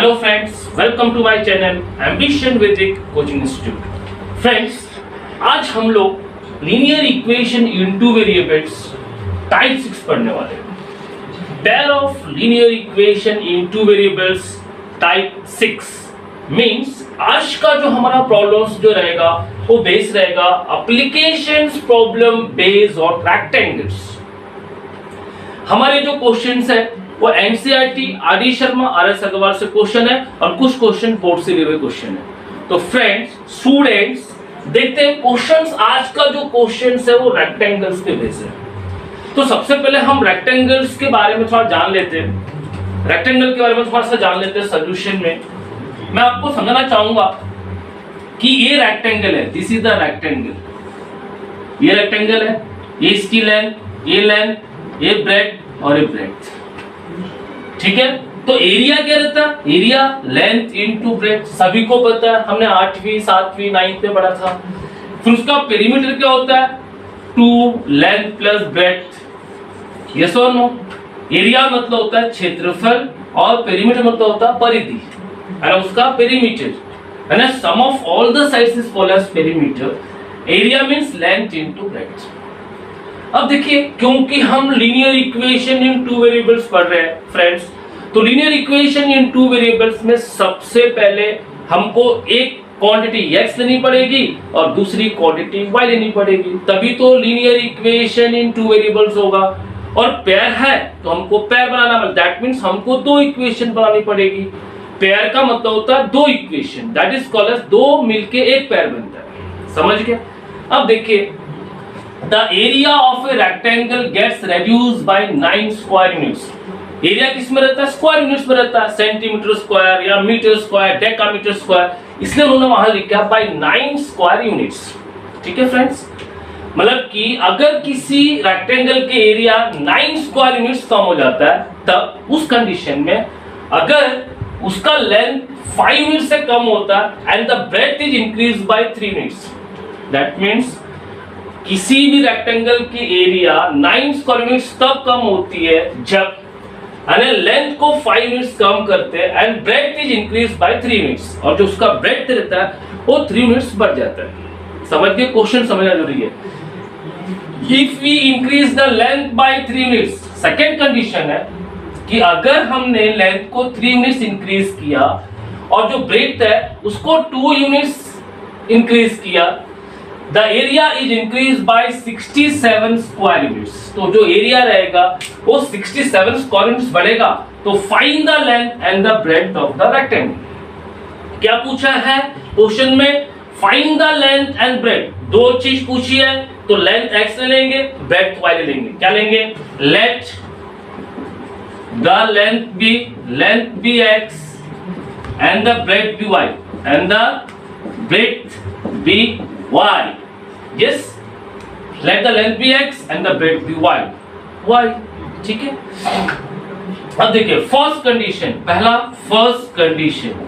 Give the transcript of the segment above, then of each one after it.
Hello friends, welcome to my channel Ambition Vedic Coaching Institute. Friends, आज हम लोग linear equation in two variables type 6 पढ़ने वाले हैं. Pair of linear equation in two variables type 6 means आज का जो हमारा प्रॉब्लम्स जो रहेगा वो बेस रहेगा applications problem based on rectangles. हमारे जो क्वेश्चंस है वो NCERT R D Sharma R S Agarwal से क्वेश्चन है और कुछ क्वेश्चन बोर्ड से लिए हुए क्वेश्चन है. तो फ्रेंड्स स्टूडेंट्स देखते हैं क्वेश्चंस. आज का जो क्वेश्चंस है वो रेक्टेंगल्स पे बेस्ड है. तो सबसे पहले हम रेक्टेंगल्स के बारे में थोड़ा जान लेते हैं. रेक्टेंगल के बारे में थोड़ा सा जान लेते हैं. सोल्यूशन में मैं आपको समझाना चाहूंगा कि ये रेक्टेंगल है, दिस इज द रेक्टेंगल. ये रेक्टेंगल है, ये इसकी लेंथ, ये ब्रेड और ये ब्रेड. ठीक है. तो एरिया क्या रहता है? Area length into breadth. सभी को पता है, हमने 8वीं 7वीं 9th में पढ़ा था. फिर उसका पेरीमीटर क्या होता है? 2 लेंथ प्लस ब्रेड. यस और नो? एरिया मतलब होता है क्षेत्रफल और पेरीमीटर मतलब होता है परिधि. और उसका perimeter and sum of all the sides is called as perimeter. Area means length into breadth. अब देखिए, क्योंकि हम linear equation in two variables पढ़ रहे हैं फ्रेंड्स, तो linear equation in two variables में सबसे पहले हमको एक क्वांटिटी x लेनी पड़ेगी और दूसरी क्वांटिटी y लेनी पड़ेगी, तभी तो linear equation in two variables होगा. और पेयर है तो हमको पेयर बनाना पड़ेगा. दैट मींस हमको दो इक्वेशन बनानी पड़ेगी. पेयर का मतलब होता है दो equation, that is called as दो मिलके एक पेयर बनता है. समझ गए? अब देखिए, the area of a rectangle gets reduced by 9 square units. Area किस में रहता है? स्क्वायर यूनिट्स में रहता है. सेंटीमीटर स्क्वायर या मीटर स्क्वायर, डेकामीटर स्क्वायर, इसलिए उन्होंने वहां लिखा बाय 9 स्क्वायर यूनिट्स. ठीक है फ्रेंड्स, मतलब कि अगर किसी रेक्टेंगल के एरिया 9 स्क्वायर यूनिट्स कम हो जाता है, तब उस कंडीशन में अगर उसका लेंथ 5 यूनिट से कम होता है and the breadth is increase by 3 units. That means किसी भी रेक्टेंगल की एरिया 9 स्क्वायर यूनिट्स तब कम होती है जब लेंथ को 5 यूनिट्स कम करते हैं and breadth is increase by 3 units, और जो उसका ब्रेड्थ रहता है वो 3 यूनिट्स बढ़ जाता है. समझ गए? क्वेश्चन समझना जरूरी है. If we increase the length by 3 units, second condition है कि अगर हमने लेंथ को 3 यूनिट्स इंक्रीज किया और जो ब्रेड्थ है उसको 2 यूनिट्स इंक्रीज किया, the area is increase bye 67 square units. तो जो एरिया रहेगा वो 67 स्क्वायर यूनिट्स बढ़ेगा. तो find the length and the breadth of the rectangle. क्या पूछा है क्वेश्चन में? Find the length and breadth. दो चीज पूछी है, तो लेंथ x ले लेंगे, ब्रेड्थ y ले लेंगे. क्या लेंगे? Let the length be x and the breadth be y and the breadth be y. Yes, let the length be x and the breadth be y. ठीक है. अब देखिए फर्स्ट कंडीशन, पहला first condition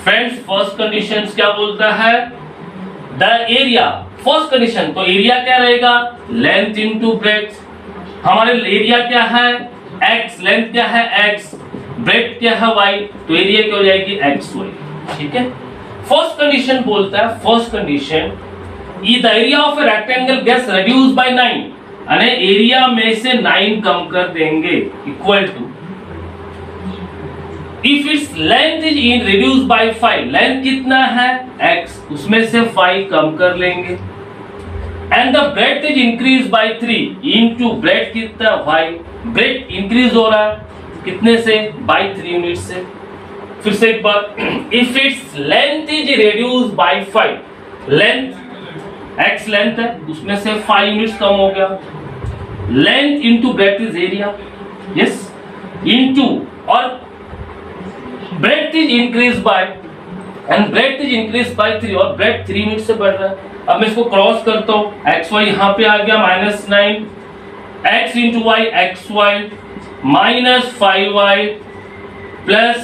friends, first condition क्या बोलता है? The area. First condition तो area क्या रहेगा? Length into breadth. हमारे एरिया क्या है? x. लेंथ क्या है? x. ब्रेड्थ क्या है? y. तो एरिया क्या हो जाएगी? xy. ठीक है. फर्स्ट कंडीशन बोलता है, first condition the area of a rectangle gets reduced by 9. यानी एरिया में से 9 कम कर देंगे, equal to if its length is in reduced by 5. Length कितना है? x. उसमें से 5 कम कर लेंगे and the breadth is increase by 3 into breadth कितना? y. ब्रेड्थ इंक्रीज हो रहा है कितने से? बाय 3 यूनिट से. फिर से एक बार, if its length is reduced by 5. Length x length है, उसमें से 5 यूनिट्स कम हो गया. Length into breadth is area. Yes, into और breadth is increase by and breadth is increase by 3 और ब्रेड्थ 3 यूनिट से बढ़ रहा है. अब मैं इसको क्रॉस करता हूं, xy यहां पे आ गया -9, x into y xy minus 5y plus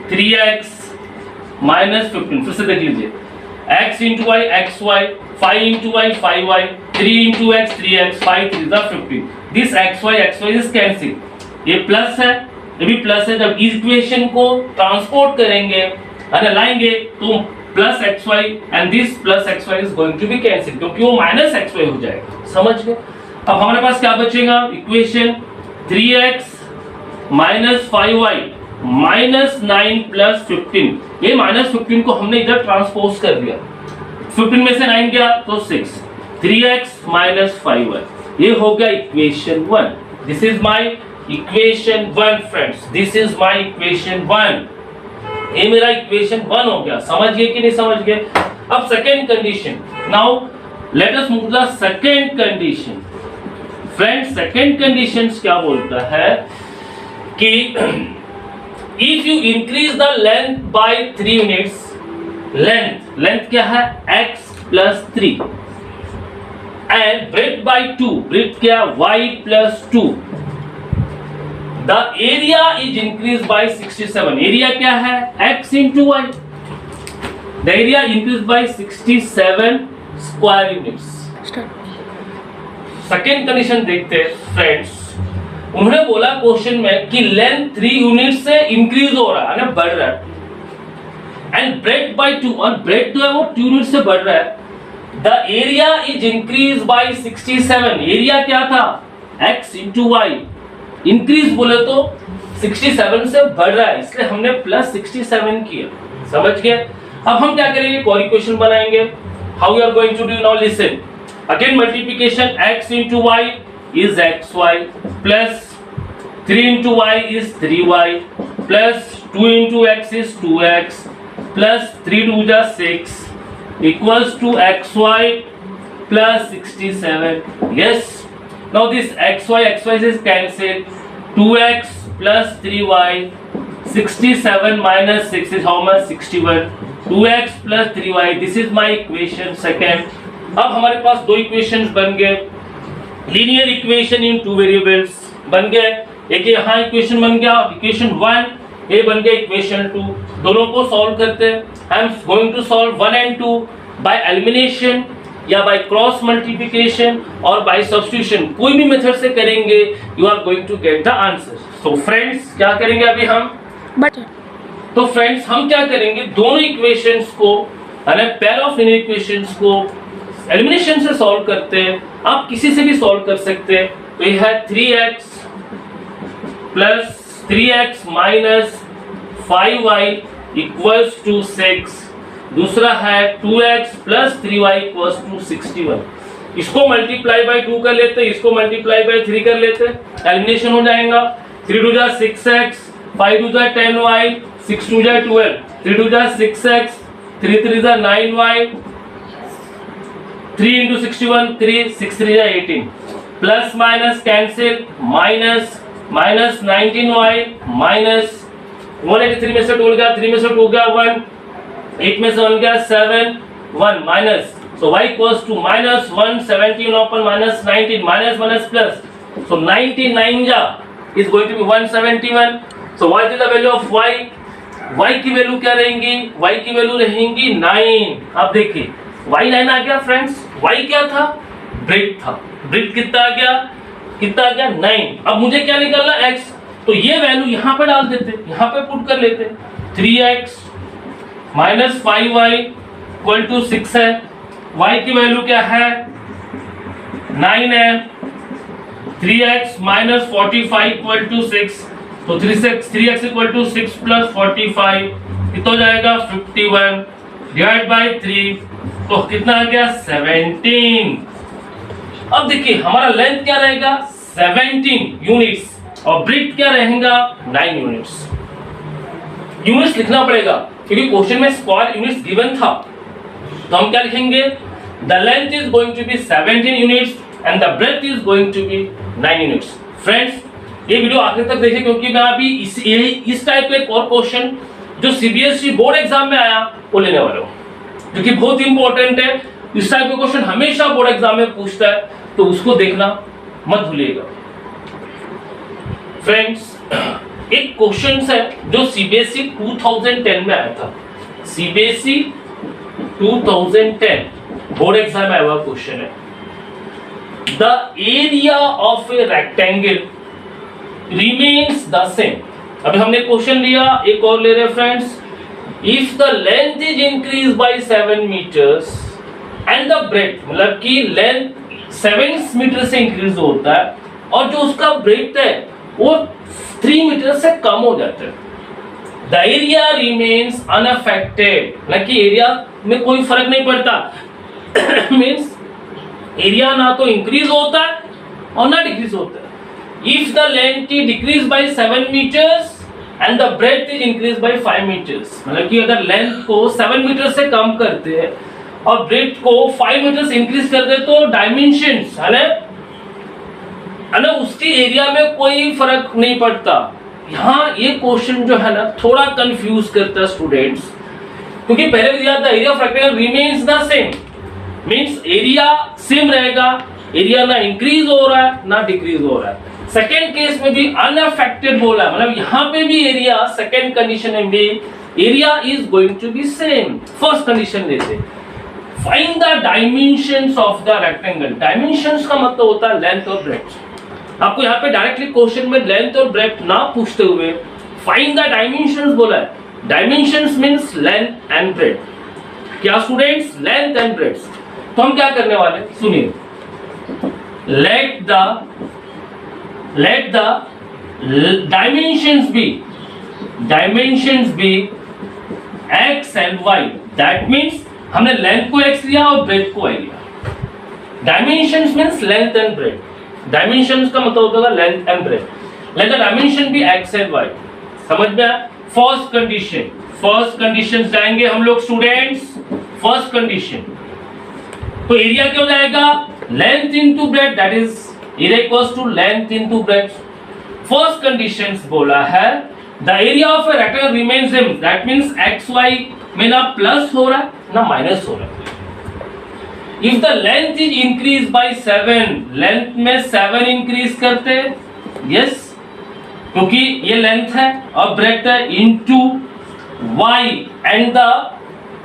3x minus 15. फिर से देख लीजिए, x into y xy, 5 into y 5y, 3 into x 3x, 5 3 is 15. This xy is cancel. ये प्लस है ये भी प्लस है। जब इक्वेशन को ट्रांसपोर्ट करेंगे लाएंगे तो plus X Y and this plus X Y is going to be cancel, क्योंकि वो माइनस एक्स वाई हो जाएगा। समझ गए? अब हमारे पास क्या बचेगा? Equation 3x minus 5y minus 9 plus 15। ये माइनस 15 को हमने इधर ट्रांसपोज कर दिया, 15 में से 9 गया तो 6, 3x माइनस 5y, ये हो गया equation 1। This is my equation 1 friends, this is my equation 1। ये मेरा इक्वेशन 1 हो गया। समझ गए कि नहीं समझ गए? अब second condition, now let us move to the second condition. Friends second condition क्या बोलता है कि if you increase the length by 3 units, length क्या है? x plus 3 and breadth by 2, breadth क्या? y plus 2, the area is increased by 67। Area क्या है? x into y। the area increased by 67 square units। Second condition देखते हैं friends. उन्होंने बोला question में कि लेंथ 3 यूनिट से इंक्रीज हो रहा है ना, बढ़ रहा है, एंड ब्रेथ बाय 2, और ब्रेथ जो है वो 2 यूनिट से बढ़ रहा है। The area is increase bye 67। Area क्या था? x into y। इंक्रीज बोले तो 67 से बढ़ रहा है, इसलिए हमने प्लस 67 किया। समझ गए? अब हम क्या करेंगे? एक और इक्वेशन बनाएंगे। How you are going to do? Now listen again, multiplication x into y is xy plus 3 into y is 3y plus 2 into x is 2x plus 3 2 जा 6 equals to xy plus 67। yes, now this xy is cancelled, 2x plus 3y, 67 minus 6 is how much? 61, 2x plus 3y, this is my equation second। अब हमारे पास दो equations बन गए, linear equation in two variables बन गए। एक यहाँ equation बन गया इक्वेशन 1, ये बन गया इक्वेशन 2। दोनों को सॉल्व करते हैं। I am going to solve 1 and 2 by elimination या बाय क्रॉस मल्टीप्लिकेशन और बाय सब्स्टिट्यूशन, कोई भी मेथड से करेंगे you are going to get the answer. So friends क्या करेंगे अभी हम? तो फ्रेंड्स हम क्या करेंगे? दोनों इक्वेशंस को, पेयर ऑफ लीनियर इक्वेशंस को एलिमिनेशन से सॉल्व करते हैं। आप किसी से भी सॉल्व कर सकते हैं। तो ये है 3x minus 5y equals to 6, दूसरा है 2x plus 3y equals to 61। इसको मल्टीप्लाई बाय 2 कर लेते हैं, इसको मल्टीप्लाई बाय 3 कर लेते हैं, एलिमिनेशन हो जाएगा। 3 2 जा 6x, 5 2 जा 10y, 6 2 जा 12, 3 2 जा 6x, 3 3 जा 9y, 3 into 61 3, 6 3 जा 18, plus minus cancel, minus 19y minus 183 में से 2 गया, 3 में से 2 गया 1, 8 में से 1 गया 7, 1 minus, so y equals to minus 117 upon minus 19, minus plus, so 99 ja is going to be 171। so what is the value of y? y की वैल्यू क्या रहेंगी? y की वैल्यू रहेंगी 9। अब देखिए y 9 आ गया फ्रेंड्स। y क्या था? ब्रेथ था। ब्रेथ कितना आ गया? 9। अब मुझे क्या निकालना? x, तो ये वैल्यू यहाँ पे डाल देते, यहाँ पे पुट कर लेते। 3x minus 5y equal to 6 है, y की वैल्यू क्या है? 9 है। 3x माइनस 45 इक्वल टू 6, तो 3x इक्वल टू 6 प्लस 45 कितना हो जाएगा? 51 डिवाइड बाय 3, तो कितना आ गया? 17। अब देखिए हमारा लेंथ क्या रहेगा? 17 यूनिट्स और ब्रेथ क्या रहेगा? 9 यूनिट्स। यूनिट्स लिखना पड़ेगा क्योंकि क्वेश्चन में स्क्वायर यूनिट्स गिवन था। तो हम क्या लिखेंगे? The length is going to be 17 units and the breadth is going to be 9 units. Friends ये वीडियो आखिर तक देखिए क्योंकि मैं अभी इस टाइप का एक और क्वेश्चन जो सीबीएसई बोर्ड एग्जाम में आया वो लेने वाला हूँ, जो कि बहुत इंपॉर्टेंट है। इस टाइप का क्वेश्चन हमेशा बोर्ड एग्जाम में पूछता है, तो उसको देखना मत भूलिएगा। फ्रेंड्स एक क्वेश्चन है जो सीबीएसई 2010 में आया था। सीबीएसई 2010 बोर्ड एग्जाम में आया हुआ क्वेश्चन है। The area of a rectangle remains the same। अभी हमने क्वेश्चन लिया, एक और ले रहे friends. If the length is increase by 7 metres and the breadth, मतलब कि लेंथ 7 मीटर से इंक्रीज होता है और जो उसका ब्रेथ है वो 3 मीटर से कम हो जाता है, द एरिया रिमेन्स अनअफेक्टेड, मतलब कि एरिया में कोई फर्क नहीं पड़ता मीन्स एरिया ना तो इंक्रीज होता है और ना डिक्रीज होता है। If the length is decreased by 7 meters and the breadth is increased by 5 meters, मतलब कि अगर लेंथ को 7 मीटर से कम करते हैं और ब्रेथ को 5 मीटर से इंक्रीज कर दे तो डायमेंशंस है ना उसकी एरिया में कोई फर्क नहीं पड़ता। यहाँ ये क्वेश्चन जो है ना थोड़ा कंफ्यूज करता है स्टूडेंट्स, क्योंकि पहले भी दिया था area of rectangle remains the same, means area same रहेगा, एरिया ना इंक्रीज हो रहा है ना डिक्रीज हो रहा है। सेकेंड केस में भी अनअफेक्टेड बोला, मतलब यहाँ पे भी एरिया, सेकेंड कंडीशन में भी area is going to be same. First condition लेते, find the dimensions of the rectangle. Dimensions का मतलब होता है लेंथ और ब्रेड्थ। आपको यहाँ पे डायरेक्टली क्वेश्चन में लेंथ और ब्रेड्थ ना पूछते हुए फाइंड द डायमेंशंस बोला है। Dimensions means length and breadth. क्या स्टूडेंट्स? Length and breadth. तो हम क्या करने वाले, सुनिए, let the dimensions be x and y, that means हमने लेंथ को x लिया और ब्रेथ को y लिया। Dimensions means length and breadth. Dimensions का मतलब होता है length and breadth. Let the dimension be x and y। समझ में आया? फर्स्ट कंडीशन जाएंगे हम लोग स्टूडेंट्स। फर्स्ट कंडीशन तो एरिया क्या हो जाएगा? Length into breadth, that is area equals to length into breadth. First condition बोला है the area of a rectangle remains same, that means X Y में ना प्लस हो रहा है ना माइनस हो रहा है। If the length is increase by 7, length में 7 इंक्रीज करते, यस, क्योंकि ये लेंथ है और ब्रेथ है, into Y and the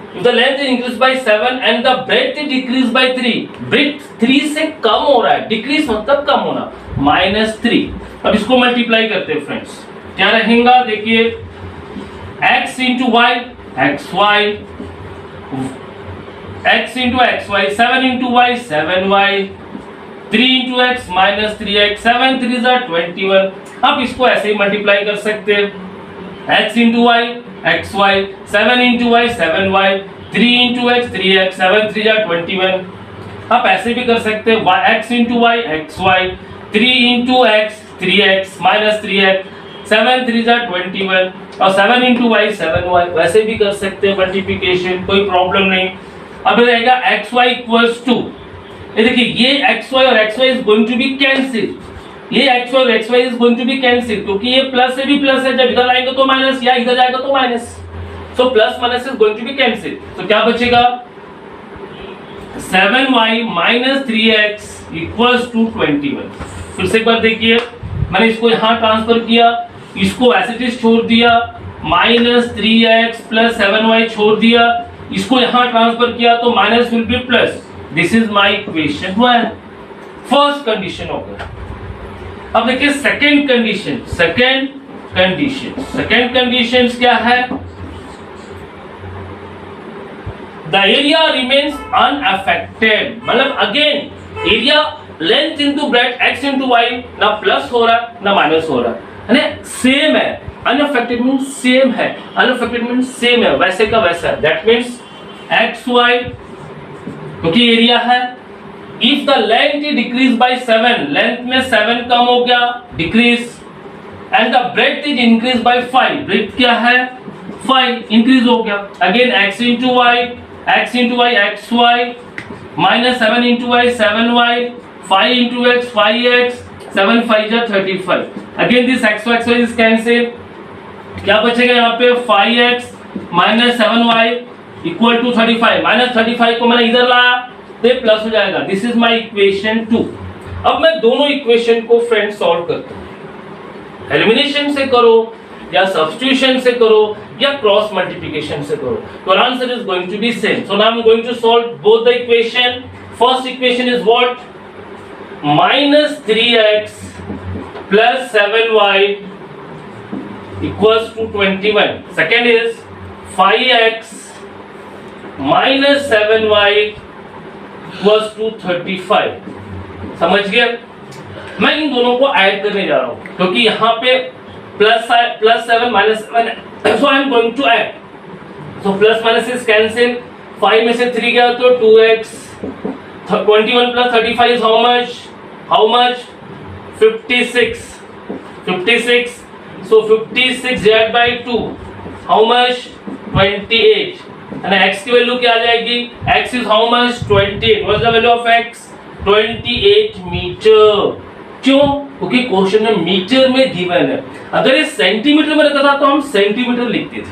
if the length is increased by 7 and the breadth is decreased by 3, breadth 3 से कम हो रहा है, decrease मतलब कम होना, -3। अब इसको मल्टीप्लाई करते हैं फ्रेंड्स, क्या रहेगा देखिए, x into y xy, x into xy, 7 into y 7y, 3 into x -3x, 7 3s are 21। अब इसको ऐसे ही मल्टीप्लाई कर सकते हैं, x into y xy, 7 into y 7y, 3 into x 3x, 7 3 are 21। आप ऐसे भी कर सकते हैं, x into y xy, 3 into x 3x -3x, 7 3 are 21 और 7 into y 7y, वैसे भी कर सकते हैं मल्टीप्लिकेशन, कोई प्रॉब्लम नहीं। अब रहेगा xy equals to, ये देखिए ये xy और xy is going to be cancelled, ये xy और xy is going to be cancelled, क्योंकि ये प्लस से भी प्लस है, जब इधर आएंगे तो माइनस या इधर जाएगा तो minus, so plus minus is going to be cancel. तो क्या बचेगा? 7y - 3x equals to 21। फिर से एक बार देखिए, मैंने इसको यहाँ ट्रांसफर किया, इसको एज इट इज छोड़ दिया, -3x + 7y छोड़ दिया, इसको यहाँ ट्रांसफर किया तो minus will be plus. This is my equation 1। First condition हो गया। अब देखिए सेकंड कंडीशन क्या है? द एरिया रिमेन्स अनअफेक्टेड, मतलब again area length into breath x into y, ना प्लस हो रहा है ना माइनस हो रहा है, यानी सेम है। अनअफेक्टेड मींस सेम है, अनअफेक्टेड मींस सेम है, वैसे का वैसा है। दैट मींस xy, क्योंकि एरिया है, if the length is decrease by 7, length में 7 कम हो गया, decrease, and the breadth is increase by 5, breadth क्या है? 5 इंक्रीज हो गया। Again x into y xy, -7 into y 7y, 5 into x 5x, 7 5 जा 35। Again this xy is cancelled, क्या बचेगा यहाँ पे? 5x - 7y इक्वल टू 35, -35 को मैंने इधर लाया तो प्लस हो जाएगा। This is my equation 2। अब मैं दोनों इक्वेशन को फ्रेंड सॉल्व करता हूं, एलिमिनेशन से करो या सब्स्टिट्यूशन से करो या क्रॉस मल्टीप्लिकेशन से करो, तो answer is going to be same. So now I am going to solve both the equation. First equation is what? -3x + 7y equals to 21. Second is 5x minus 7y equals to 35. समझ गए? मैं इन दोनों को add करने जा रहा हूँ क्योंकि यहाँ पे plus 7 minus 7, so I am going to add. So plus minus is cancel. 5 में से 3 गया तो 2x. 21 plus 35 is how much? How much? 56. 56. So 56 divided by 2. How much? 28. And x की वैल्यू क्या आ जाएगी? x is how much? 28. What's the value of x? 28 metre. क्यों? क्योंकि question में मीटर में गिवन है. अगर ये सेंटीमीटर में रहता था तो हम सेंटीमीटर लिखते थे.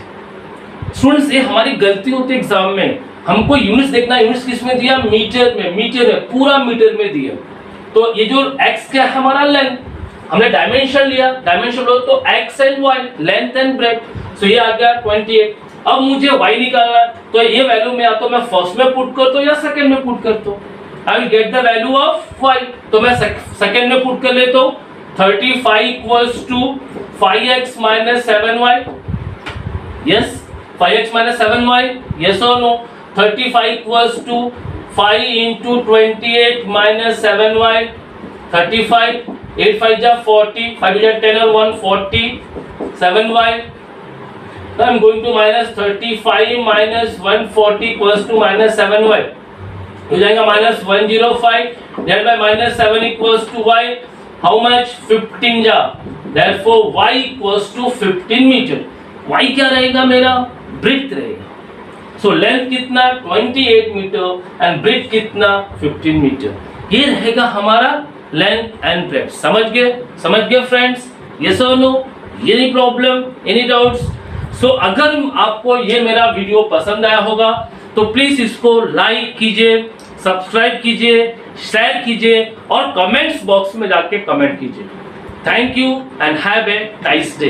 स्टूडेंट्स, ये हमारी गलती होती है एग्जाम में. हमको यूनिट्स देखना, यूनिट्स किस में दिया? मीटर में, पूरा मीटर में दिया. तो ये जो x क्या है हमारा लेंथ, हमने डायमेंशन लिया, डायमेंशन लो तो x and y, length and breadth. So ये आ गया 28. अब मुझे y निकालना है तो ये वैल्यू में या तो मैं फर्स्ट में पुट करता हूँ या सेकंड में पुट करता हूँ. I will get the value of y. तो मैं सेकंड में पुट कर लेता हूँ. 35 equals to 5x minus 7y. Yes, 5x minus 7y. Yes or no? 35 equals to 5 into 28 minus 7y. 35. 8 5 जा 40. 5 जा 10 और 1 40. 7y. So I am going to minus 35 minus 140 equals to minus 7y. हो जाएगा minus 105. Then by minus 7 equals to y. How much? 15 जा. Therefore y equals to 15 metre. y क्या रहेगा मेरा? Breadth रहेगा. सो लेंथ कितना? 28 मीटर एंड ब्रेड्थ कितना? 15 metre. ये रहेगा हमारा लेंथ एंड ब्रेड्थ. समझ गए फ्रेंड्स? यस और no? Any problem, any doubts? So अगर आपको ये मेरा वीडियो पसंद आया होगा तो प्लीज इसको लाइक कीजिए, सब्सक्राइब कीजिए, शेयर कीजिए और कमेंट्स बॉक्स में जाके कमेंट कीजिए. Thank you and have a nice day.